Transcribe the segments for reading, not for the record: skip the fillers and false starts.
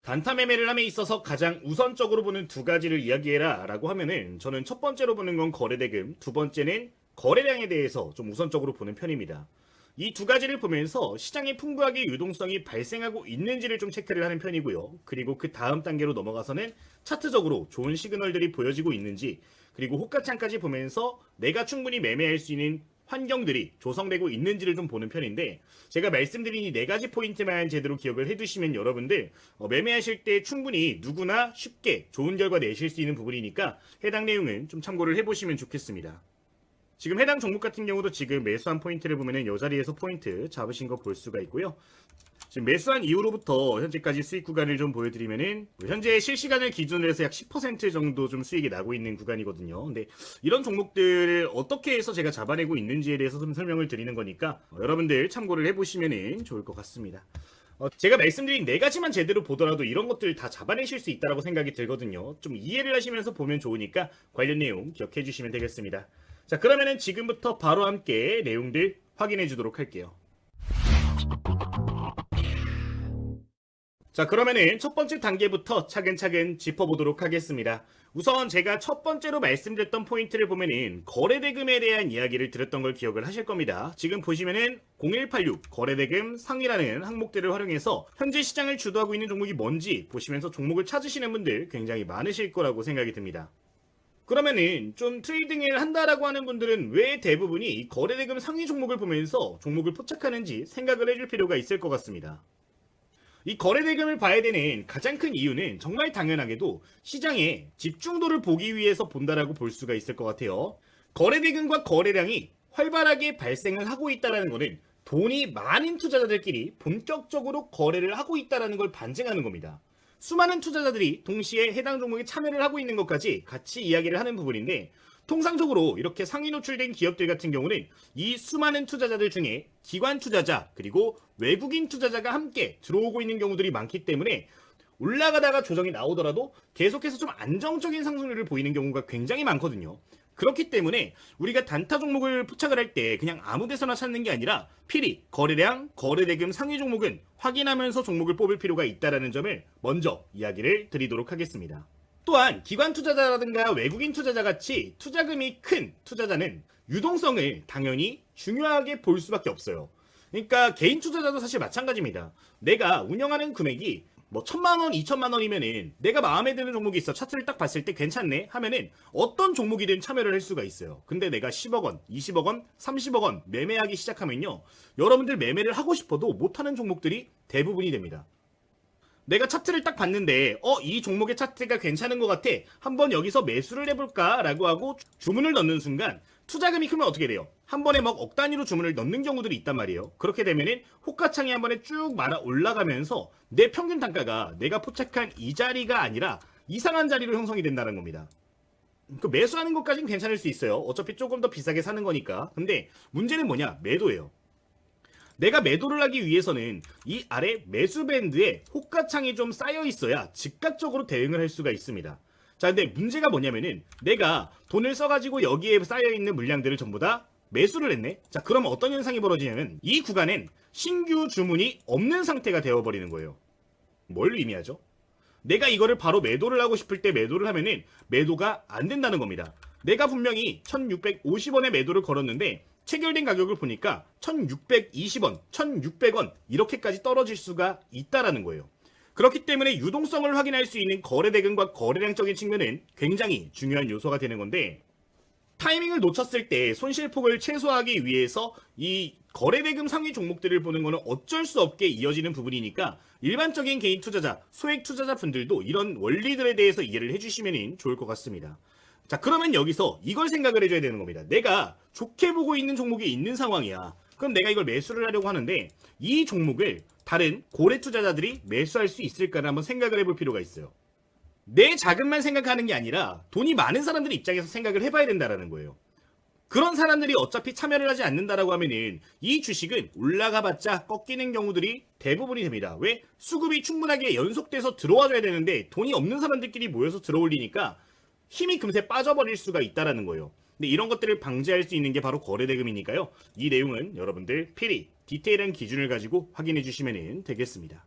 단타 매매를 함에 있어서 가장 우선적으로 보는 두 가지를 이야기해라 라고 하면은 저는 첫 번째로 보는 건 거래대금, 두 번째는 거래량에 대해서 좀 우선적으로 보는 편입니다. 이 두 가지를 보면서 시장에 풍부하게 유동성이 발생하고 있는지를 좀 체크를 하는 편이고요. 그리고 그 다음 단계로 넘어가서는 차트적으로 좋은 시그널들이 보여지고 있는지, 그리고 호가창까지 보면서 내가 충분히 매매할 수 있는 환경들이 조성되고 있는지를 좀 보는 편인데, 제가 말씀드린 이 네 가지 포인트만 제대로 기억을 해두시면 여러분들 매매하실 때 충분히 누구나 쉽게 좋은 결과 내실 수 있는 부분이니까 해당 내용은 좀 참고를 해보시면 좋겠습니다. 지금 해당 종목 같은 경우도 지금 매수한 포인트를 보면은 이 자리에서 포인트 잡으신 거 볼 수가 있고요. 지금 매수한 이후로부터 현재까지 수익 구간을 좀 보여드리면은 현재 실시간을 기준으로 해서 약 10% 정도 좀 수익이 나고 있는 구간이거든요. 근데 이런 종목들을 어떻게 해서 제가 잡아내고 있는지에 대해서 좀 설명을 드리는 거니까 여러분들 참고를 해보시면은 좋을 것 같습니다. 제가 말씀드린 네 가지만 제대로 보더라도 이런 것들 다 잡아내실 수 있다고 생각이 들거든요. 좀 이해를 하시면서 보면 좋으니까 관련 내용 기억해 주시면 되겠습니다. 자, 그러면은 지금부터 바로 함께 내용들 확인해 주도록 할게요. 자, 그러면은 첫 번째 단계부터 차근차근 짚어보도록 하겠습니다. 우선 제가 첫 번째로 말씀드렸던 포인트를 보면은 거래대금에 대한 이야기를 드렸던 걸 기억을 하실 겁니다. 지금 보시면은 0186 거래대금 상위라는 항목들을 활용해서 현재 시장을 주도하고 있는 종목이 뭔지 보시면서 종목을 찾으시는 분들 굉장히 많으실 거라고 생각이 듭니다. 그러면은 좀 트레이딩을 한다라고 하는 분들은 왜 대부분이 이 거래대금 상위 종목을 보면서 종목을 포착하는지 생각을 해줄 필요가 있을 것 같습니다. 이 거래대금을 봐야 되는 가장 큰 이유는 정말 당연하게도 시장의 집중도를 보기 위해서 본다라고 볼 수가 있을 것 같아요. 거래대금과 거래량이 활발하게 발생을 하고 있다는 것은 돈이 많은 투자자들끼리 본격적으로 거래를 하고 있다는 걸 반증하는 겁니다. 수많은 투자자들이 동시에 해당 종목에 참여를 하고 있는 것까지 같이 이야기를 하는 부분인데, 통상적으로 이렇게 상위 노출된 기업들 같은 경우는 이 수많은 투자자들 중에 기관 투자자 그리고 외국인 투자자가 함께 들어오고 있는 경우들이 많기 때문에 올라가다가 조정이 나오더라도 계속해서 좀 안정적인 상승률을 보이는 경우가 굉장히 많거든요. 그렇기 때문에 우리가 단타 종목을 포착을 할 때 그냥 아무 데서나 찾는 게 아니라 필히 거래량, 거래대금 상위 종목은 확인하면서 종목을 뽑을 필요가 있다는 점을 먼저 이야기를 드리도록 하겠습니다. 또한 기관 투자자라든가 외국인 투자자 같이 투자금이 큰 투자자는 유동성을 당연히 중요하게 볼 수밖에 없어요. 그러니까 개인 투자자도 사실 마찬가지입니다. 내가 운영하는 금액이 뭐 1,000만 원, 2,000만 원이면은 내가 마음에 드는 종목이 있어. 차트를 딱 봤을 때 괜찮네 하면은 어떤 종목이든 참여를 할 수가 있어요. 근데 내가 10억 원, 20억 원, 30억 원 매매하기 시작하면요, 여러분들 매매를 하고 싶어도 못하는 종목들이 대부분이 됩니다. 내가 차트를 딱 봤는데 이 종목의 차트가 괜찮은 것 같아, 한번 여기서 매수를 해볼까 라고 하고 주문을 넣는 순간 투자금이 크면 어떻게 돼요? 한 번에 막 억 단위로 주문을 넣는 경우들이 있단 말이에요. 그렇게 되면은 호가창이 한 번에 쭉 말아 올라가면서 내 평균 단가가 내가 포착한 이 자리가 아니라 이상한 자리로 형성이 된다는 겁니다. 그 매수하는 것까지는 괜찮을 수 있어요. 어차피 조금 더 비싸게 사는 거니까. 근데 문제는 뭐냐? 매도예요. 내가 매도를 하기 위해서는 이 아래 매수 밴드에 호가창이 좀 쌓여 있어야 즉각적으로 대응을 할 수가 있습니다. 자, 근데 문제가 뭐냐면은 내가 돈을 써가지고 여기에 쌓여 있는 물량들을 전부 다 매수를 했네. 자, 그러면 어떤 현상이 벌어지냐면 이 구간엔 신규 주문이 없는 상태가 되어버리는 거예요. 뭘 의미하죠? 내가 이거를 바로 매도를 하고 싶을 때 매도를 하면은 매도가 안 된다는 겁니다. 내가 분명히 1,650원에 매도를 걸었는데 체결된 가격을 보니까 1,620원, 1,600원 이렇게까지 떨어질 수가 있다라는 거예요. 그렇기 때문에 유동성을 확인할 수 있는 거래대금과 거래량적인 측면은 굉장히 중요한 요소가 되는 건데, 타이밍을 놓쳤을 때 손실폭을 최소화하기 위해서 이 거래대금 상위 종목들을 보는 거는 어쩔 수 없게 이어지는 부분이니까 일반적인 개인 투자자, 소액 투자자 분들도 이런 원리들에 대해서 이해를 해주시면 좋을 것 같습니다. 자, 그러면 여기서 이걸 생각을 해줘야 되는 겁니다. 내가 좋게 보고 있는 종목이 있는 상황이야. 그럼 내가 이걸 매수를 하려고 하는데 이 종목을 다른 고래 투자자들이 매수할 수 있을까를 한번 생각을 해볼 필요가 있어요. 내 자금만 생각하는 게 아니라 돈이 많은 사람들 입장에서 생각을 해봐야 된다는 거예요. 그런 사람들이 어차피 참여를 하지 않는다라고 하면은 이 주식은 올라가봤자 꺾이는 경우들이 대부분이 됩니다. 왜? 수급이 충분하게 연속돼서 들어와줘야 되는데 돈이 없는 사람들끼리 모여서 들어올리니까 힘이 금세 빠져버릴 수가 있다는 거예요. 근데 이런 것들을 방지할 수 있는 게 바로 거래대금이니까요. 이 내용은 여러분들 필히 디테일한 기준을 가지고 확인해 주시면 되겠습니다.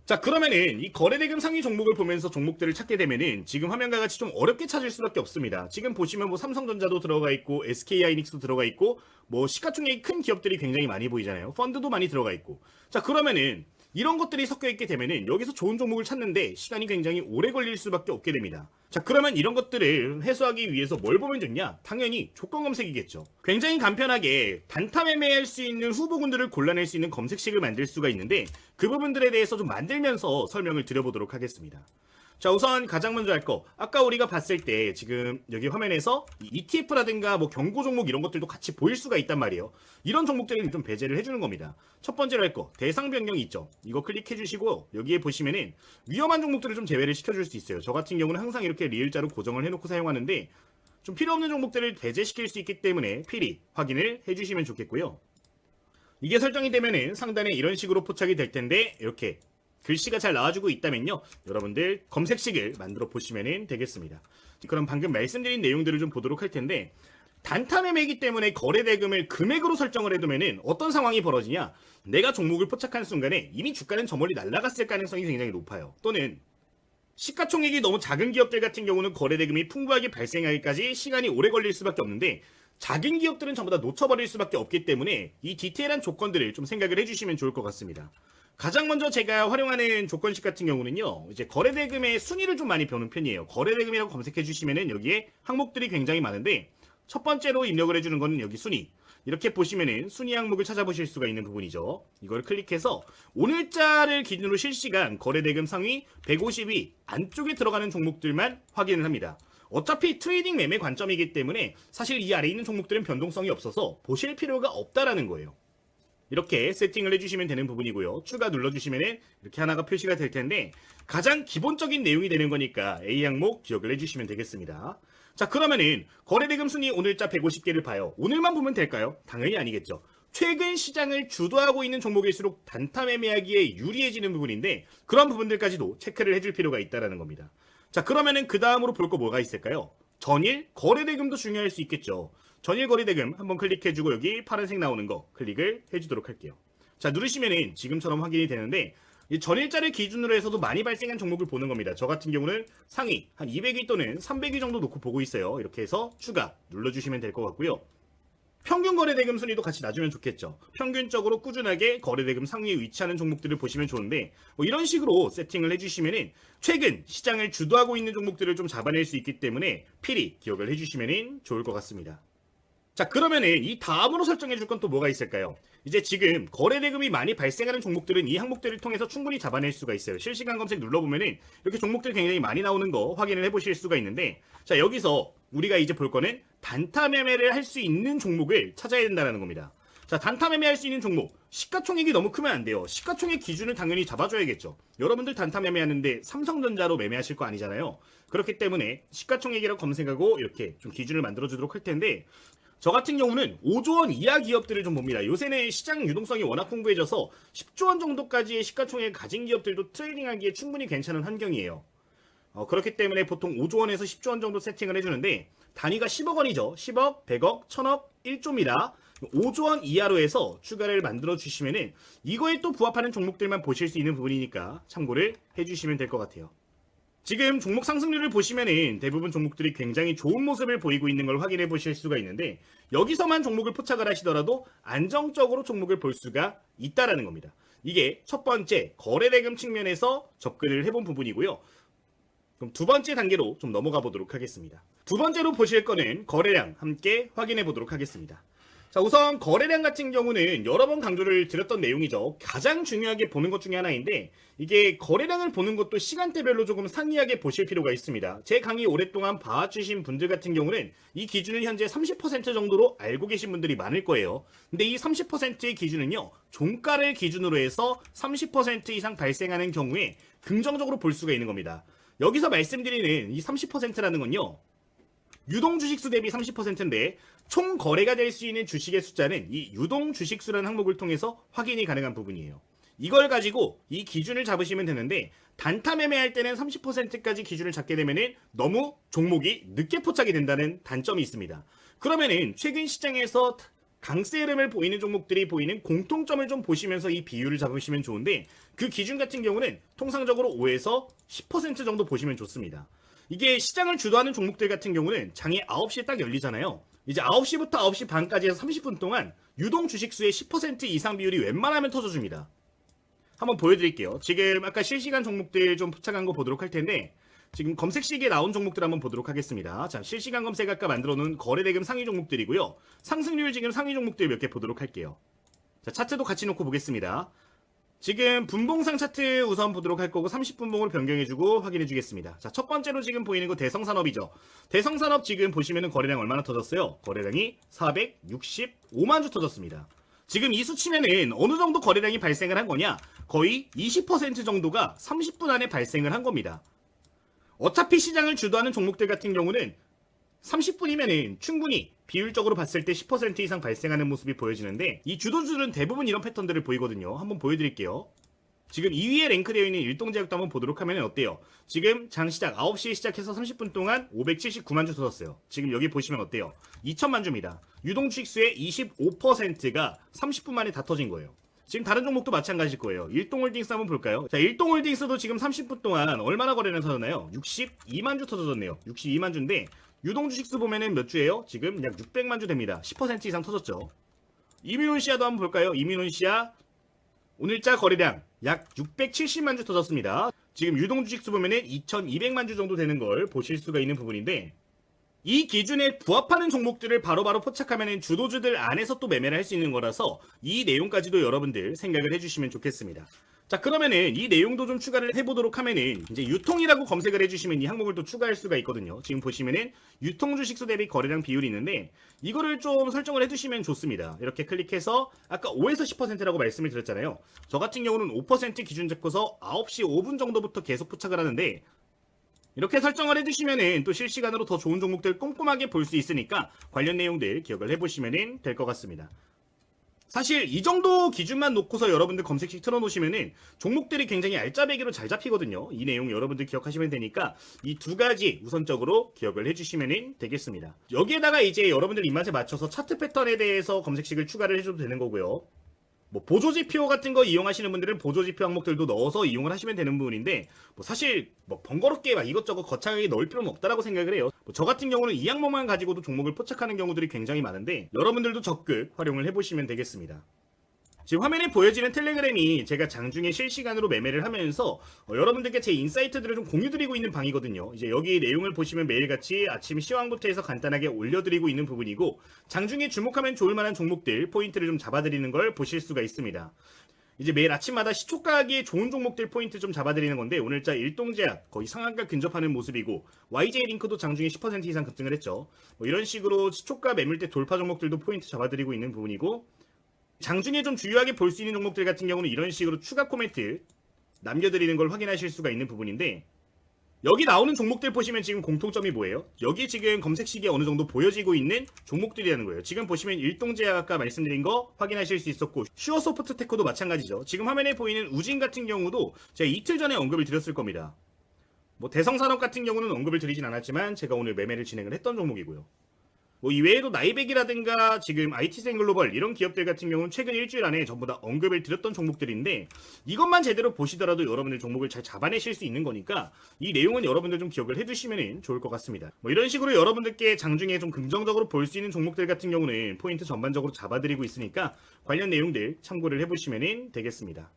자, 그러면은 이 거래대금 상위 종목을 보면서 종목들을 찾게 되면은 지금 화면과 같이 좀 어렵게 찾을 수밖에 없습니다. 지금 보시면 뭐 삼성전자도 들어가 있고 SK하이닉스도 들어가 있고 뭐 시가총액이 큰 기업들이 굉장히 많이 보이잖아요. 펀드도 많이 들어가 있고. 자, 그러면은 이런 것들이 섞여 있게 되면은 여기서 좋은 종목을 찾는데 시간이 굉장히 오래 걸릴 수밖에 없게 됩니다. 자, 그러면 이런 것들을 해소하기 위해서 뭘 보면 좋냐? 당연히 조건 검색이겠죠. 굉장히 간편하게 단타 매매할 수 있는 후보군들을 골라낼 수 있는 검색식을 만들 수가 있는데 그 부분들에 대해서 좀 만들면서 설명을 드려보도록 하겠습니다. 자, 우선 가장 먼저 할 거, 아까 우리가 봤을 때 지금 여기 화면에서 ETF라든가 뭐 경고 종목 이런 것들도 같이 보일 수가 있단 말이에요. 이런 종목들은 좀 배제를 해주는 겁니다. 첫 번째로 할 거, 대상 변경이 있죠. 이거 클릭해 주시고 여기에 보시면은 위험한 종목들을 좀 제외를 시켜줄 수 있어요. 저 같은 경우는 항상 이렇게 리을자로 고정을 해놓고 사용하는데 좀 필요 없는 종목들을 배제시킬 수 있기 때문에 필히 확인을 해주시면 좋겠고요. 이게 설정이 되면은 상단에 이런 식으로 포착이 될 텐데 이렇게 글씨가 잘 나와주고 있다면요, 여러분들 검색식을 만들어 보시면 되겠습니다. 그럼 방금 말씀드린 내용들을 좀 보도록 할 텐데, 단타 매매이기 때문에 거래대금을 금액으로 설정을 해두면 어떤 상황이 벌어지냐, 내가 종목을 포착한 순간에 이미 주가는 저 멀리 날아갔을 가능성이 굉장히 높아요. 또는 시가총액이 너무 작은 기업들 같은 경우는 거래대금이 풍부하게 발생하기까지 시간이 오래 걸릴 수밖에 없는데, 작은 기업들은 전부 다 놓쳐버릴 수밖에 없기 때문에 이 디테일한 조건들을 좀 생각을 해주시면 좋을 것 같습니다. 가장 먼저 제가 활용하는 조건식 같은 경우는요, 이제 거래대금의 순위를 좀 많이 보는 편이에요. 거래대금이라고 검색해 주시면은 여기에 항목들이 굉장히 많은데, 첫 번째로 입력을 해주는 거는 여기 순위. 이렇게 보시면은 순위 항목을 찾아보실 수가 있는 부분이죠. 이걸 클릭해서 오늘자를 기준으로 실시간 거래대금 상위 150위 안쪽에 들어가는 종목들만 확인을 합니다. 어차피 트레이딩 매매 관점이기 때문에 사실 이 아래에 있는 종목들은 변동성이 없어서 보실 필요가 없다라는 거예요. 이렇게 세팅을 해주시면 되는 부분이고요. 추가 눌러주시면 이렇게 하나가 표시가 될 텐데, 가장 기본적인 내용이 되는 거니까 A 항목 기억을 해주시면 되겠습니다. 자, 그러면은 거래대금 순위 오늘자 150개를 봐요. 오늘만 보면 될까요? 당연히 아니겠죠. 최근 시장을 주도하고 있는 종목일수록 단타 매매하기에 유리해지는 부분인데, 그런 부분들까지도 체크를 해줄 필요가 있다는 겁니다. 자, 그러면은 그 다음으로 볼 거 뭐가 있을까요? 전일 거래대금도 중요할 수 있겠죠. 전일 거래대금 한번 클릭해주고 여기 파란색 나오는 거 클릭을 해주도록 할게요. 자, 누르시면은 지금처럼 확인이 되는데, 이 전일자를 기준으로 해서도 많이 발생한 종목을 보는 겁니다. 저 같은 경우는 상위 한 200위 또는 300위 정도 놓고 보고 있어요. 이렇게 해서 추가 눌러주시면 될 것 같고요. 평균 거래대금 순위도 같이 놔주면 좋겠죠. 평균적으로 꾸준하게 거래대금 상위에 위치하는 종목들을 보시면 좋은데, 뭐 이런 식으로 세팅을 해주시면은 최근 시장을 주도하고 있는 종목들을 좀 잡아낼 수 있기 때문에 필히 기억을 해주시면 좋을 것 같습니다. 자, 그러면은 이 다음으로 설정해 줄 건 또 뭐가 있을까요? 이제 지금 거래대금이 많이 발생하는 종목들은 이 항목들을 통해서 충분히 잡아낼 수가 있어요. 실시간 검색 눌러보면은 이렇게 종목들이 굉장히 많이 나오는 거 확인을 해보실 수가 있는데, 자, 여기서 우리가 이제 볼 거는 단타 매매를 할 수 있는 종목을 찾아야 된다는 겁니다. 자, 단타 매매할 수 있는 종목, 시가총액이 너무 크면 안 돼요. 시가총액 기준을 당연히 잡아줘야겠죠. 여러분들 단타 매매하는데 삼성전자로 매매하실 거 아니잖아요. 그렇기 때문에 시가총액이라고 검색하고 이렇게 좀 기준을 만들어주도록 할 텐데, 저 같은 경우는 5조 원 이하 기업들을 좀 봅니다. 요새는 시장 유동성이 워낙 풍부해져서 10조 원 정도까지의 시가총액을 가진 기업들도 트레이딩하기에 충분히 괜찮은 환경이에요. 그렇기 때문에 보통 5조 원에서 10조 원 정도 세팅을 해주는데, 단위가 10억 원이죠. 10억, 100억, 1000억, 1조입니다. 5조 원 이하로 해서 추가를 만들어 주시면은 이거에 또 부합하는 종목들만 보실 수 있는 부분이니까 참고를 해주시면 될 것 같아요. 지금 종목 상승률을 보시면은 대부분 종목들이 굉장히 좋은 모습을 보이고 있는 걸 확인해 보실 수가 있는데, 여기서만 종목을 포착을 하시더라도 안정적으로 종목을 볼 수가 있다라는 겁니다. 이게 첫 번째 거래대금 측면에서 접근을 해본 부분이고요. 그럼 두 번째 단계로 좀 넘어가 보도록 하겠습니다. 두 번째로 보실 거는 거래량 함께 확인해 보도록 하겠습니다. 자, 우선 거래량 같은 경우는 여러 번 강조를 드렸던 내용이죠. 가장 중요하게 보는 것 중에 하나인데, 이게 거래량을 보는 것도 시간대별로 조금 상이하게 보실 필요가 있습니다. 제 강의 오랫동안 봐주신 분들 같은 경우는 이 기준을 현재 30% 정도로 알고 계신 분들이 많을 거예요. 근데 이 30%의 기준은요, 종가를 기준으로 해서 30% 이상 발생하는 경우에 긍정적으로 볼 수가 있는 겁니다. 여기서 말씀드리는 이 30%라는 건요, 유동 주식수 대비 30%인데 총 거래가 될 수 있는 주식의 숫자는 이 유동 주식수라는 항목을 통해서 확인이 가능한 부분이에요. 이걸 가지고 이 기준을 잡으시면 되는데, 단타 매매할 때는 30%까지 기준을 잡게 되면은 너무 종목이 늦게 포착이 된다는 단점이 있습니다. 그러면은 최근 시장에서 강세 흐름을 보이는 종목들이 보이는 공통점을 좀 보시면서 이 비율을 잡으시면 좋은데, 그 기준 같은 경우는 통상적으로 5에서 10% 정도 보시면 좋습니다. 이게 시장을 주도하는 종목들 같은 경우는 장이 9시에 딱 열리잖아요. 이제 9시부터 9시 반까지 해서 30분 동안 유동 주식수의 10% 이상 비율이 웬만하면 터져줍니다. 한번 보여드릴게요. 지금 아까 실시간 종목들 좀 포착한 거 보도록 할 텐데, 지금 검색식에 나온 종목들 한번 보도록 하겠습니다. 자, 실시간 검색 아까 만들어 놓은 거래대금 상위 종목들이고요. 상승률 지금 상위 종목들 몇 개 보도록 할게요. 자, 차트도 같이 놓고 보겠습니다. 지금 분봉상 차트 우선 보도록 할 거고 30분봉으로 변경해주고 확인해 주겠습니다. 자, 첫 번째로 지금 보이는 거 대성산업이죠. 대성산업 지금 보시면은 거래량 얼마나 터졌어요? 거래량이 465만 주 터졌습니다. 지금 이 수치면은 어느 정도 거래량이 발생을 한 거냐? 거의 20% 정도가 30분 안에 발생을 한 겁니다. 어차피 시장을 주도하는 종목들 같은 경우는 30분이면은 충분히 비율적으로 봤을 때 10% 이상 발생하는 모습이 보여지는데, 이 주도주들은 대부분 이런 패턴들을 보이거든요. 한번 보여드릴게요. 지금 2위에 랭크되어 있는 일동제약도 한번 보도록 하면 어때요? 지금 장시작 9시에 시작해서 30분 동안 579만 주 터졌어요. 지금 여기 보시면 어때요? 2천만 주입니다. 유동주식수의 25%가 30분 만에 다 터진 거예요. 지금 다른 종목도 마찬가지일 거예요. 일동홀딩스 한번 볼까요? 자, 일동홀딩스도 지금 30분 동안 얼마나 거래량 터졌나요? 62만 주 터졌네요. 62만 주인데 유동주식수 보면은 몇 주예요? 지금 약 600만 주 됩니다. 10% 이상 터졌죠. 이민온시아도 한번 볼까요? 이민온시아 오늘자 거래량 약 670만 주 터졌습니다. 지금 유동주식수 보면은 2200만 주 정도 되는 걸 보실 수가 있는 부분인데, 이 기준에 부합하는 종목들을 바로바로 포착하면 주도주들 안에서 또 매매를 할 수 있는 거라서 이 내용까지도 여러분들 생각을 해주시면 좋겠습니다. 자, 그러면은 이 내용도 좀 추가를 해보도록 하면은, 이제 유통이라고 검색을 해주시면 이 항목을 또 추가할 수가 있거든요. 지금 보시면은 유통주식수 대비 거래량 비율이 있는데, 이거를 좀 설정을 해주시면 좋습니다. 이렇게 클릭해서 아까 5에서 10%라고 말씀을 드렸잖아요. 저 같은 경우는 5% 기준 잡고서 9시 5분 정도부터 계속 포착을 하는데, 이렇게 설정을 해주시면은 또 실시간으로 더 좋은 종목들 꼼꼼하게 볼 수 있으니까 관련 내용들 기억을 해보시면 될 것 같습니다. 사실 이 정도 기준만 놓고서 여러분들 검색식 틀어놓으시면은 종목들이 굉장히 알짜배기로 잘 잡히거든요. 이 내용 여러분들 기억하시면 되니까 이 두 가지 우선적으로 기억을 해주시면 되겠습니다. 여기에다가 이제 여러분들 입맛에 맞춰서 차트 패턴에 대해서 검색식을 추가를 해줘도 되는 거고요. 뭐 보조지표 같은 거 이용하시는 분들은 보조지표 항목들도 넣어서 이용을 하시면 되는 부분인데, 뭐 사실 뭐 번거롭게 막 이것저것 거창하게 넣을 필요는 없다라고 생각을 해요. 뭐 저 같은 경우는 이 항목만 가지고도 종목을 포착하는 경우들이 굉장히 많은데, 여러분들도 적극 활용을 해보시면 되겠습니다. 지금 화면에 보여지는 텔레그램이 제가 장중에 실시간으로 매매를 하면서 여러분들께 제 인사이트들을 좀 공유드리고 있는 방이거든요. 이제 여기 내용을 보시면 매일같이 아침 시황부터 해서 간단하게 올려드리고 있는 부분이고, 장중에 주목하면 좋을 만한 종목들 포인트를 좀 잡아드리는 걸 보실 수가 있습니다. 이제 매일 아침마다 시초가하기에 좋은 종목들 포인트 좀 잡아드리는 건데, 오늘자 일동제약 거의 상한가 근접하는 모습이고, YJ링크도 장중에 10% 이상 급등을 했죠. 뭐 이런 식으로 시초가 매물대 돌파 종목들도 포인트 잡아드리고 있는 부분이고, 장중에 좀 주요하게 볼 수 있는 종목들 같은 경우는 이런 식으로 추가 코멘트 남겨드리는 걸 확인하실 수가 있는 부분인데, 여기 나오는 종목들 보시면 지금 공통점이 뭐예요? 여기 지금 검색식에 어느 정도 보여지고 있는 종목들이라는 거예요. 지금 보시면 일동제약 아까 말씀드린 거 확인하실 수 있었고, 슈어소프트테크도 마찬가지죠. 지금 화면에 보이는 우진 같은 경우도 제가 이틀 전에 언급을 드렸을 겁니다. 뭐 대성산업 같은 경우는 언급을 드리진 않았지만 제가 오늘 매매를 진행을 했던 종목이고요. 뭐 이외에도 나이백이라든가 지금 IT생 글로벌 이런 기업들 같은 경우는 최근 일주일 안에 전부 다 언급을 드렸던 종목들인데, 이것만 제대로 보시더라도 여러분들 종목을 잘 잡아내실 수 있는 거니까 이 내용은 여러분들 좀 기억을 해두시면 좋을 것 같습니다. 뭐 이런 식으로 여러분들께 장중에 좀 긍정적으로 볼 수 있는 종목들 같은 경우는 포인트 전반적으로 잡아드리고 있으니까 관련 내용들 참고를 해보시면 되겠습니다.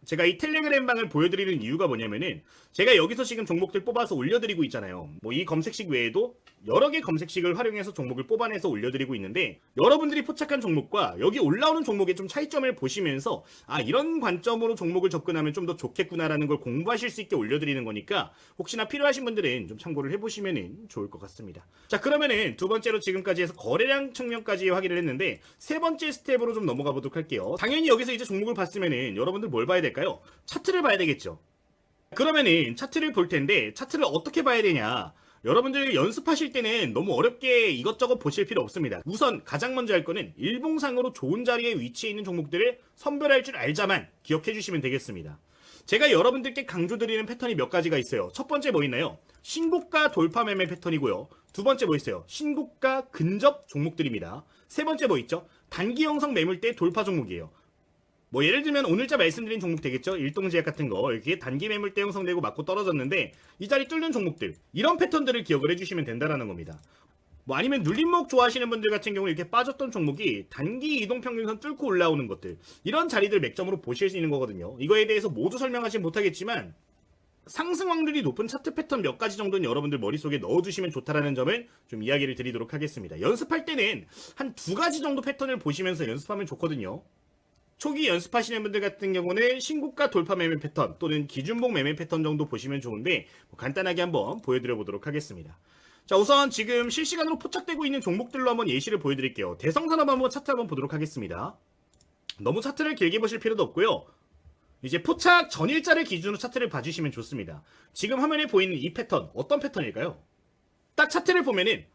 제가 이 텔레그램 방을 보여드리는 이유가 뭐냐면은, 제가 여기서 지금 종목들 뽑아서 올려드리고 있잖아요. 뭐 이 검색식 외에도 여러 개 검색식을 활용해서 종목을 뽑아내서 올려드리고 있는데, 여러분들이 포착한 종목과 여기 올라오는 종목의 좀 차이점을 보시면서 아, 이런 관점으로 종목을 접근하면 좀 더 좋겠구나라는 걸 공부하실 수 있게 올려드리는 거니까 혹시나 필요하신 분들은 좀 참고를 해보시면 좋을 것 같습니다. 자, 그러면은 두 번째로 지금까지 해서 거래량 측면까지 확인을 했는데, 세 번째 스텝으로 좀 넘어가 보도록 할게요. 당연히 여기서 이제 종목을 봤으면은 여러분들 뭘 봐야 될까요? 차트를 봐야 되겠죠. 그러면은 차트를 볼 텐데, 차트를 어떻게 봐야 되냐? 여러분들 연습하실 때는 너무 어렵게 이것저것 보실 필요 없습니다. 우선 가장 먼저 할 거는 일봉상으로 좋은 자리에 위치해 있는 종목들을 선별할 줄 알자만 기억해 주시면 되겠습니다. 제가 여러분들께 강조드리는 패턴이 몇 가지가 있어요. 첫 번째 뭐 있나요? 신고가 돌파 매매 패턴이고요. 두 번째 뭐 있어요? 신고가 근접 종목들입니다. 세 번째 뭐 있죠? 단기 형성 매물대 돌파 종목이에요. 뭐 예를 들면 오늘자 말씀드린 종목 되겠죠? 일동제약 같은 거 이렇게 단기 매물대 형성되고 맞고 떨어졌는데 이 자리 뚫는 종목들, 이런 패턴들을 기억을 해주시면 된다라는 겁니다. 뭐 아니면 눌림목 좋아하시는 분들 같은 경우는 이렇게 빠졌던 종목이 단기 이동평균선 뚫고 올라오는 것들, 이런 자리들 맥점으로 보실 수 있는 거거든요. 이거에 대해서 모두 설명하진 못하겠지만 상승 확률이 높은 차트 패턴 몇 가지 정도는 여러분들 머릿속에 넣어두시면 좋다라는 점을 좀 이야기를 드리도록 하겠습니다. 연습할 때는 한 2가지 정도 패턴을 보시면서 연습하면 좋거든요. 초기 연습하시는 분들 같은 경우는 신고가 돌파 매매 패턴 또는 기준봉 매매 패턴 정도 보시면 좋은데 간단하게 한번 보여드려 보도록 하겠습니다. 자, 우선 지금 실시간으로 포착되고 있는 종목들로 한번 예시를 보여드릴게요. 대성산업 한번 차트 한번 보도록 하겠습니다. 너무 차트를 길게 보실 필요도 없고요. 이제 포착 전일자를 기준으로 차트를 봐주시면 좋습니다. 지금 화면에 보이는 이 패턴, 어떤 패턴일까요? 딱 차트를 보면은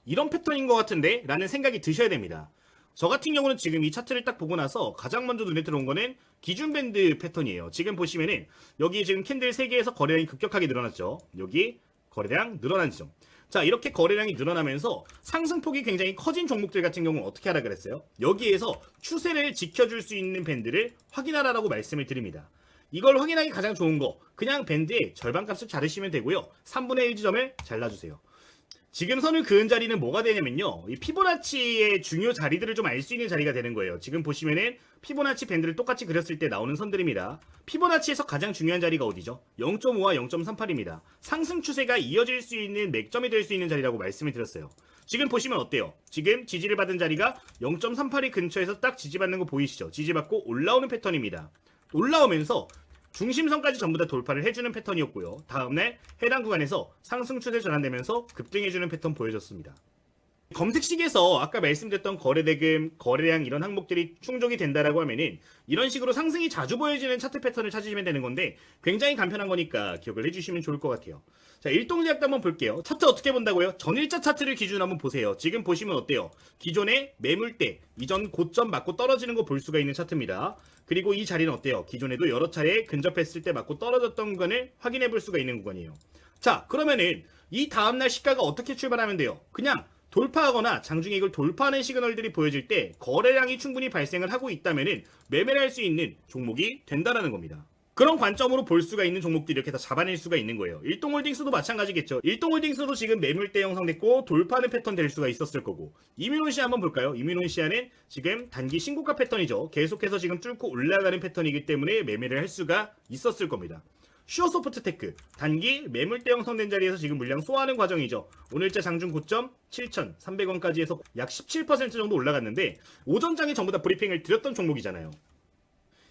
이런 패턴인 것 같은데 라는 생각이 드셔야 됩니다. 저 같은 경우는 지금 이 차트를 딱 보고 나서 가장 먼저 눈에 들어온 거는 기준 밴드 패턴이에요. 지금 보시면은 여기 지금 캔들 3개에서 거래량이 급격하게 늘어났죠. 여기 거래량 늘어난 지점. 자, 이렇게 거래량이 늘어나면서 상승폭이 굉장히 커진 종목들 같은 경우는 어떻게 하라 그랬어요? 여기에서 추세를 지켜줄 수 있는 밴드를 확인하라고 말씀을 드립니다. 이걸 확인하기 가장 좋은 거, 그냥 밴드의 절반값을 자르시면 되고요. 3분의 1 지점을 잘라주세요. 지금 선을 그은 자리는 뭐가 되냐면요, 이 피보나치의 중요 자리들을 좀 알 수 있는 자리가 되는 거예요. 지금 보시면은 피보나치 밴드를 똑같이 그렸을 때 나오는 선들입니다. 피보나치에서 가장 중요한 자리가 어디죠? 0.5와 0.38입니다. 상승 추세가 이어질 수 있는 맥점이 될 수 있는 자리라고 말씀을 드렸어요. 지금 보시면 어때요? 지금 지지를 받은 자리가 0.38이 근처에서 딱 지지받는 거 보이시죠? 지지받고 올라오는 패턴입니다. 올라오면서 중심선까지 전부 다 돌파를 해주는 패턴이었고요. 다음날 해당 구간에서 상승 추세 전환되면서 급등해주는 패턴 보여줬습니다. 검색식에서 아까 말씀드렸던 거래대금, 거래량 이런 항목들이 충족이 된다라고 하면은 이런 식으로 상승이 자주 보여지는 차트 패턴을 찾으시면 되는 건데 굉장히 간편한 거니까 기억을 해주시면 좋을 것 같아요. 자, 일동제약도 한번 볼게요. 차트 어떻게 본다고요? 전일자 차트를 기준으로 한번 보세요. 지금 보시면 어때요? 기존의 매물대, 이전 고점 맞고 떨어지는 거 볼 수가 있는 차트입니다. 그리고 이 자리는 어때요? 기존에도 여러 차례 근접했을 때 맞고 떨어졌던 구간을 확인해 볼 수가 있는 구간이에요. 자, 그러면은 이 다음날 시가가 어떻게 출발하면 돼요? 그냥 돌파하거나 장중에 이걸 돌파하는 시그널들이 보여질 때 거래량이 충분히 발생을 하고 있다면은 매매를 할 수 있는 종목이 된다라는 겁니다. 그런 관점으로 볼 수가 있는 종목들이 이렇게 다 잡아낼 수가 있는 거예요. 일동홀딩스도 마찬가지겠죠. 일동홀딩스도 지금 매물대 형성됐고 돌파하는 패턴 될 수가 있었을 거고, 이민온시아 한번 볼까요? 이민온시아는 지금 단기 신고가 패턴이죠. 계속해서 지금 뚫고 올라가는 패턴이기 때문에 매매를 할 수가 있었을 겁니다. 슈어소프트테크 단기 매물대 형성된 자리에서 지금 물량 소화하는 과정이죠. 오늘자 장중 고점 7,300원까지 해서 약 17% 정도 올라갔는데 오전장에 전부 다 브리핑을 드렸던 종목이잖아요.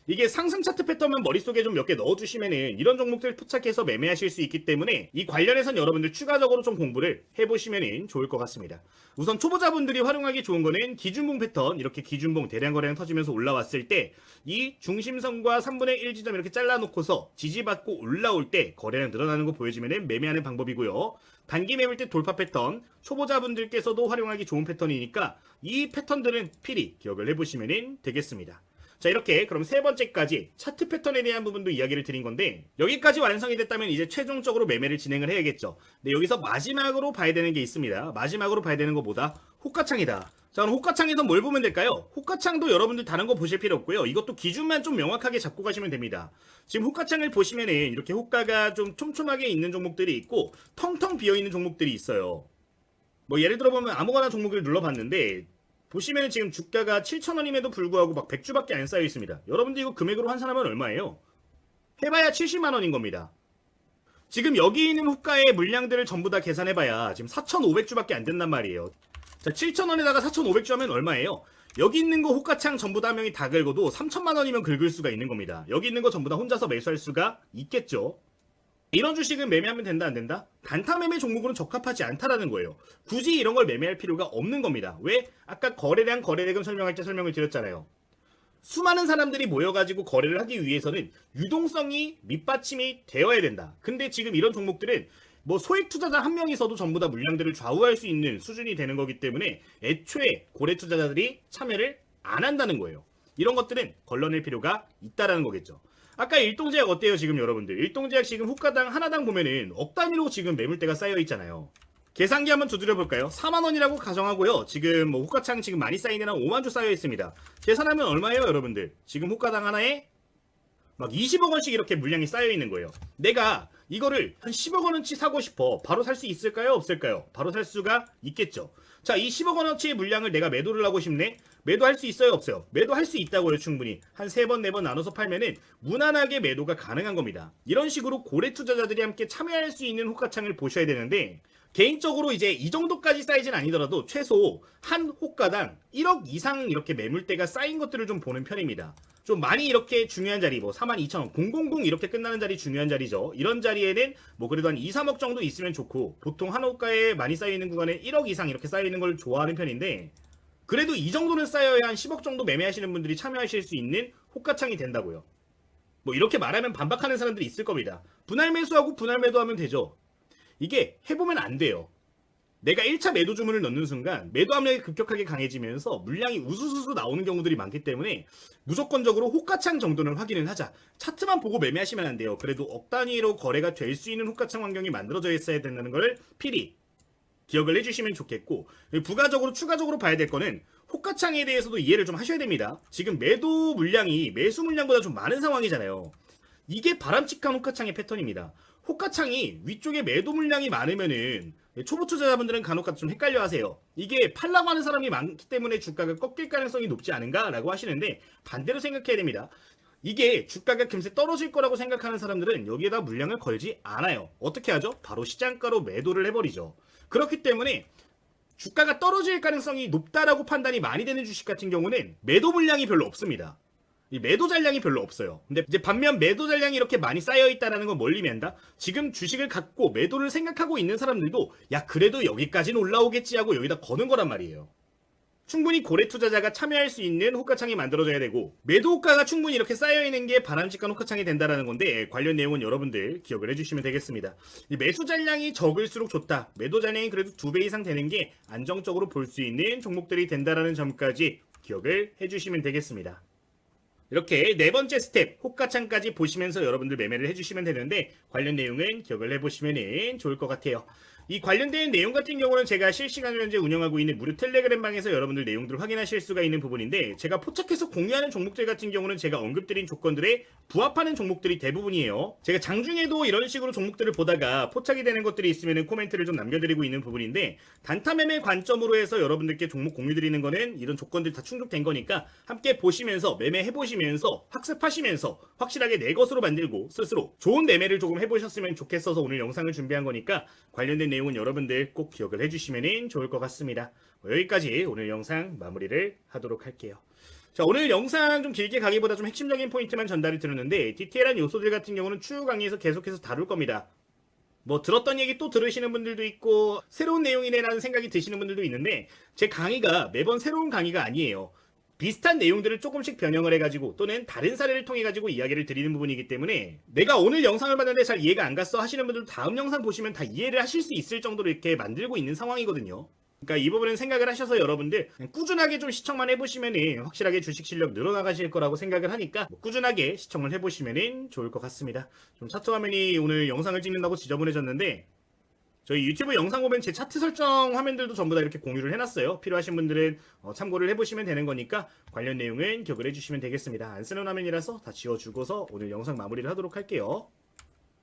이게 상승 차트 패턴만 머릿속에 좀 몇 개 넣어주시면은 이런 종목들 포착해서 매매하실 수 있기 때문에 이 관련해선 여러분들 추가적으로 좀 공부를 해보시면은 좋을 것 같습니다. 우선 초보자분들이 활용하기 좋은 거는 기준봉 패턴, 이렇게 기준봉 대량 거래량 터지면서 올라왔을 때 이 중심선과 3분의 1 지점 이렇게 잘라놓고서 지지받고 올라올 때 거래량 늘어나는 거 보여지면은 매매하는 방법이고요. 단기 매물대 돌파 패턴, 초보자분들께서도 활용하기 좋은 패턴이니까 이 패턴들은 필히 기억을 해보시면 되겠습니다. 자, 이렇게 그럼 세 번째까지 차트 패턴에 대한 부분도 이야기를 드린 건데 여기까지 완성이 됐다면 이제 최종적으로 매매를 진행을 해야겠죠. 근데 여기서 마지막으로 봐야 되는 게 있습니다. 마지막으로 봐야 되는 것보다 호가창이다. 자, 그럼 호가창에서 뭘 보면 될까요? 호가창도 여러분들 다른 거 보실 필요 없고요. 이것도 기준만 좀 명확하게 잡고 가시면 됩니다. 지금 호가창을 보시면은 이렇게 호가가 좀 촘촘하게 있는 종목들이 있고 텅텅 비어있는 종목들이 있어요. 뭐 예를 들어 보면 아무거나 종목을 눌러봤는데 보시면 지금 주가가 7,000원임에도 불구하고 막 100주밖에 안 쌓여 있습니다. 여러분들 이거 금액으로 환산하면 얼마예요? 해봐야 70만원인 겁니다. 지금 여기 있는 호가의 물량들을 전부 다 계산해봐야 지금 4,500주밖에 안 된단 말이에요. 자, 7,000원에다가 4,500주 하면 얼마예요? 여기 있는 거 호가창 전부 다 한 명이 다 긁어도 3,000만원이면 긁을 수가 있는 겁니다. 여기 있는 거 전부 다 혼자서 매수할 수가 있겠죠. 이런 주식은 매매하면 된다 안 된다? 단타 매매 종목으로는 적합하지 않다라는 거예요. 굳이 이런 걸 매매할 필요가 없는 겁니다. 왜? 아까 거래량 거래대금 설명할 때 설명을 드렸잖아요. 수많은 사람들이 모여가지고 거래를 하기 위해서는 유동성이 밑받침이 되어야 된다. 근데 지금 이런 종목들은 뭐 소액 투자자 한 명이서도 전부 다 물량들을 좌우할 수 있는 수준이 되는 거기 때문에 애초에 고래 투자자들이 참여를 안 한다는 거예요. 이런 것들은 걸러낼 필요가 있다라는 거겠죠. 아까 일동제약 어때요 지금 여러분들? 일동제약 지금 호가당 하나당 보면은 억 단위로 지금 매물대가 쌓여 있잖아요. 계산기 한번 두드려 볼까요? 4만원이라고 가정하고요. 지금 뭐 호가창 지금 많이 쌓이는 한 5만주 쌓여 있습니다. 계산하면 얼마예요, 여러분들? 지금 호가당 하나에 막 20억원씩 이렇게 물량이 쌓여 있는 거예요. 내가 이거를 한 10억원어치 사고 싶어. 바로 살 수 있을까요? 없을까요? 바로 살 수가 있겠죠. 자, 이 10억원어치의 물량을 내가 매도를 하고 싶네? 매도할 수 있어요? 없어요? 매도할 수 있다고요, 충분히. 한 3번, 4번 나눠서 팔면은 무난하게 매도가 가능한 겁니다. 이런 식으로 고래 투자자들이 함께 참여할 수 있는 호가창을 보셔야 되는데, 개인적으로 이제 이 정도까지 사이즈는 아니더라도 최소 한 호가당 1억 이상 이렇게 매물대가 쌓인 것들을 좀 보는 편입니다. 좀 많이 이렇게 중요한 자리, 뭐 42,000원, 000 이렇게 끝나는 자리 중요한 자리죠. 이런 자리에는 뭐 그래도 한 2, 3억 정도 있으면 좋고, 보통 한 호가에 많이 쌓여있는 구간에 1억 이상 이렇게 쌓여있는 걸 좋아하는 편인데, 그래도 이 정도는 쌓여야 한 10억 정도 매매하시는 분들이 참여하실 수 있는 호가창이 된다고요. 뭐 이렇게 말하면 반박하는 사람들이 있을 겁니다. 분할 매수하고 분할 매도하면 되죠. 이게 해보면 안 돼요. 내가 1차 매도 주문을 넣는 순간 매도 압력이 급격하게 강해지면서 물량이 우수수수 나오는 경우들이 많기 때문에 무조건적으로 호가창 정도는 확인을 하자. 차트만 보고 매매하시면 안 돼요. 그래도 억 단위로 거래가 될 수 있는 호가창 환경이 만들어져 있어야 된다는 걸 필히 기억을 해주시면 좋겠고, 부가적으로 추가적으로 봐야 될 거는 호가창에 대해서도 이해를 좀 하셔야 됩니다. 지금 매도 물량이 매수 물량보다 좀 많은 상황이잖아요. 이게 바람직한 호가창의 패턴입니다. 호가창이 위쪽에 매도 물량이 많으면은 초보 투자자분들은 간혹가다 좀 헷갈려 하세요. 이게 팔라고 하는 사람이 많기 때문에 주가가 꺾일 가능성이 높지 않은가라고 하시는데, 반대로 생각해야 됩니다. 이게 주가가 금세 떨어질 거라고 생각하는 사람들은 여기에다 물량을 걸지 않아요. 어떻게 하죠? 바로 시장가로 매도를 해버리죠. 그렇기 때문에 주가가 떨어질 가능성이 높다라고 판단이 많이 되는 주식 같은 경우는 매도 물량이 별로 없습니다. 이 매도 잔량이 별로 없어요. 근데 이제 반면 매도 잔량이 이렇게 많이 쌓여 있다는 건 뭘 의미한다? 지금 주식을 갖고 매도를 생각하고 있는 사람들도 야 그래도 여기까지는 올라오겠지 하고 여기다 거는 거란 말이에요. 충분히 고래 투자자가 참여할 수 있는 호가창이 만들어져야 되고, 매도 호가가 충분히 이렇게 쌓여있는 게 바람직한 호가창이 된다는 건데, 관련 내용은 여러분들 기억을 해주시면 되겠습니다. 이 매수 잔량이 적을수록 좋다. 매도 잔량이 그래도 2배 이상 되는 게 안정적으로 볼 수 있는 종목들이 된다는 점까지 기억을 해주시면 되겠습니다. 이렇게 네 번째 스텝 호가창까지 보시면서 여러분들 매매를 해주시면 되는데, 관련 내용은 기억을 해보시면 좋을 것 같아요. 이 관련된 내용 같은 경우는 제가 실시간으로 현재 운영하고 있는 무료 텔레그램 방에서 여러분들 내용들을 확인하실 수가 있는 부분인데, 제가 포착해서 공유하는 종목들 같은 경우는 제가 언급드린 조건들에 부합하는 종목들이 대부분이에요. 제가 장중에도 이런 식으로 종목들을 보다가 포착이 되는 것들이 있으면 코멘트를 좀 남겨드리고 있는 부분인데, 단타 매매 관점으로 해서 여러분들께 종목 공유 드리는 거는 이런 조건들 다 충족된 거니까 함께 보시면서 매매해보시면서 학습하시면서 확실하게 내 것으로 만들고 스스로 좋은 매매를 조금 해보셨으면 좋겠어서 오늘 영상을 준비한 거니까, 관련된 내용은 여러분들 꼭 기억을 해주시면 좋을 것 같습니다. 여기까지 오늘 영상 마무리를 하도록 할게요. 자, 오늘 영상 좀 길게 가기보다 좀 핵심적인 포인트만 전달을 드렸는데, 디테일한 요소들 같은 경우는 추후 강의에서 계속해서 다룰 겁니다. 뭐 들었던 얘기 또 들으시는 분들도 있고 새로운 내용이네라는 생각이 드시는 분들도 있는데, 제 강의가 매번 새로운 강의가 아니에요. 비슷한 내용들을 조금씩 변형을 해가지고 또는 다른 사례를 통해가지고 이야기를 드리는 부분이기 때문에, 내가 오늘 영상을 봤는데 잘 이해가 안 갔어 하시는 분들도 다음 영상 보시면 다 이해를 하실 수 있을 정도로 이렇게 만들고 있는 상황이거든요. 그러니까 이 부분은 생각을 하셔서 여러분들 그냥 꾸준하게 좀 시청만 해보시면 확실하게 주식 실력 늘어나가실 거라고 생각을 하니까 꾸준하게 시청을 해보시면 좋을 것 같습니다. 좀 차트 화면이 오늘 영상을 찍는다고 지저분해졌는데, 저희 유튜브 영상 보면 제 차트 설정 화면들도 전부 다 이렇게 공유를 해놨어요. 필요하신 분들은 참고를 해보시면 되는 거니까 관련 내용은 기억을 해주시면 되겠습니다. 안 쓰는 화면이라서 다 지워주고서 오늘 영상 마무리를 하도록 할게요.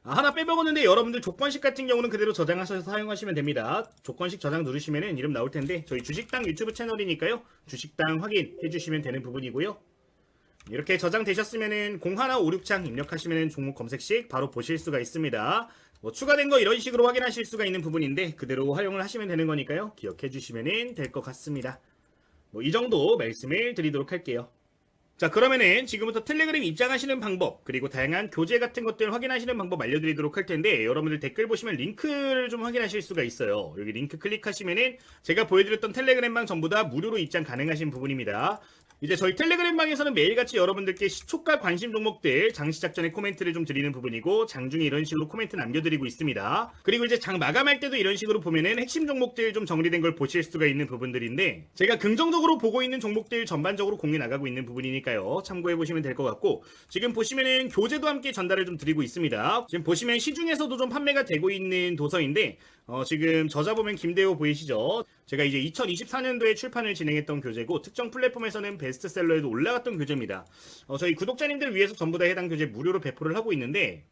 하나 빼먹었는데, 여러분들 조건식 같은 경우는 그대로 저장하셔서 사용하시면 됩니다. 조건식 저장 누르시면 이름 나올 텐데, 저희 주식당 유튜브 채널이니까요. 주식당 확인해 주시면 되는 부분이고요. 이렇게 저장되셨으면 0156창 입력하시면 종목 검색식 바로 보실 수가 있습니다. 뭐 추가된 거 이런 식으로 확인하실 수가 있는 부분인데 그대로 활용을 하시면 되는 거니까요. 기억해 주시면 될 것 같습니다. 뭐 이 정도 말씀을 드리도록 할게요. 자, 그러면은 지금부터 텔레그램 입장하시는 방법, 그리고 다양한 교재 같은 것들 확인하시는 방법 알려드리도록 할 텐데, 여러분들 댓글 보시면 링크를 좀 확인하실 수가 있어요. 여기 링크 클릭하시면은 제가 보여드렸던 텔레그램 방 전부 다 무료로 입장 가능하신 부분입니다. 이제 저희 텔레그램 방에서는 매일같이 여러분들께 시초가 관심 종목들 장시작 전에 코멘트를 좀 드리는 부분이고, 장중에 이런 식으로 코멘트 남겨드리고 있습니다. 그리고 이제 장 마감할 때도 이런 식으로 보면은 핵심 종목들 좀 정리된 걸 보실 수가 있는 부분들인데, 제가 긍정적으로 보고 있는 종목들 전반적으로 공유 나가고 있는 부분이니까요. 참고해보시면 될 것 같고, 지금 보시면은 교재도 함께 전달을 좀 드리고 있습니다. 지금 보시면 시중에서도 좀 판매가 되고 있는 도서인데, 지금 저자 보면 김대호 보이시죠? 제가 이제 2024년도에 출판을 진행했던 교재고 특정 플랫폼에서는 베스트셀러에도 올라갔던 교재입니다. 저희 구독자님들 위해서 전부 다 해당 교재 무료로 배포를 하고 있는데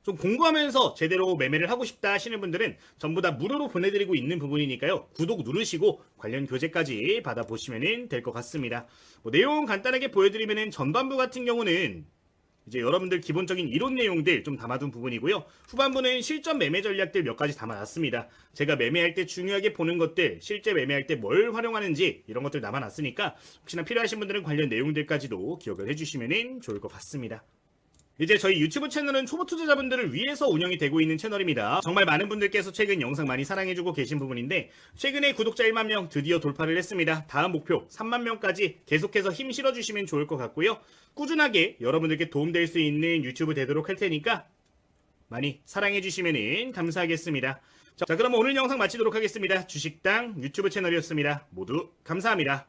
좀 공부하면서 제대로 매매를 하고 싶다 하시는 분들은 전부 다 무료로 보내드리고 있는 부분이니까요. 구독 누르시고 관련 교재까지 받아보시면 될 것 같습니다. 내용 간단하게 보여드리면 전반부 같은 경우는 이제 여러분들 기본적인 이론 내용들 좀 담아둔 부분이고요. 후반부는 실전 매매 전략들 몇 가지 담아놨습니다. 제가 매매할 때 중요하게 보는 것들, 실제 매매할 때 뭘 활용하는지 이런 것들 남아놨으니까 혹시나 필요하신 분들은 관련 내용들까지도 기억을 해주시면 좋을 것 같습니다. 이제 저희 유튜브 채널은 초보 투자자분들을 위해서 운영이 되고 있는 채널입니다. 정말 많은 분들께서 최근 영상 많이 사랑해주고 계신 부분인데 최근에 구독자 1만 명 드디어 돌파를 했습니다. 다음 목표 3만 명까지 계속해서 힘 실어주시면 좋을 것 같고요. 꾸준하게 여러분들께 도움될 수 있는 유튜브 되도록 할 테니까 많이 사랑해주시면 감사하겠습니다. 자, 그럼 오늘 영상 마치도록 하겠습니다. 주식당 유튜브 채널이었습니다. 모두 감사합니다.